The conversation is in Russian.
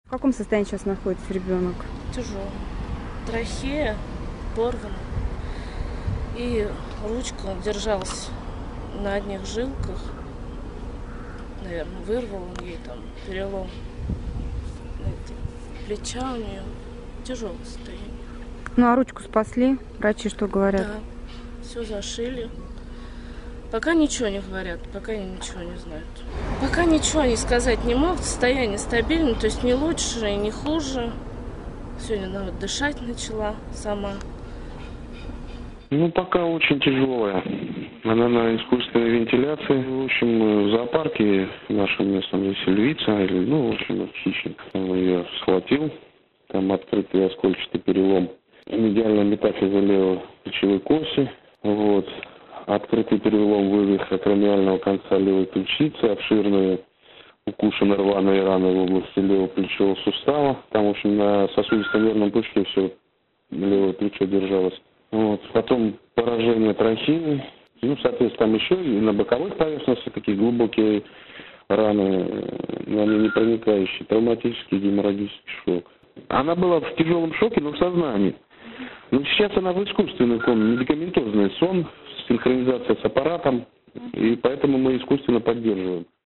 В каком состоянии сейчас находится ребенок? Тяжело. Трахея порвана. И ручка держалась на одних жилках. Наверное, вырвал он ей там перелом плеча у нее. Тяжелое состояние. Ну а ручку спасли? Врачи что говорят? Да, все зашили. Пока ничего не говорят, пока они ничего не знают. Пока ничего они сказать не могут, состояние стабильное, то есть не лучше и не хуже. Сегодня она вот дышать начала сама. Ну, пока очень тяжелая. Она на искусственной вентиляции. В общем, в зоопарке в нашем местном есть львица, в общем, хищник. Он ее схватил. Там открытый оскольчатый перелом медиальная метафиза левой плечевой кости. Вот. Открытый перелом вывих акромиального конца левой ключицы, обширные укушены рваные раны в области левого плечевого сустава. Там, в общем, на сосудистом нервном пучке все левое плечо держалось. Вот. Потом поражение трахеи. Соответственно, там еще и на боковых поверхностях такие глубокие раны, но они не проникающие, травматический геморрагический шок. Она была в тяжелом шоке, но в сознании. Но сейчас она в искусственной коме, медикаментозный сон, синхронизация с аппаратом, и поэтому мы искусственно поддерживаем.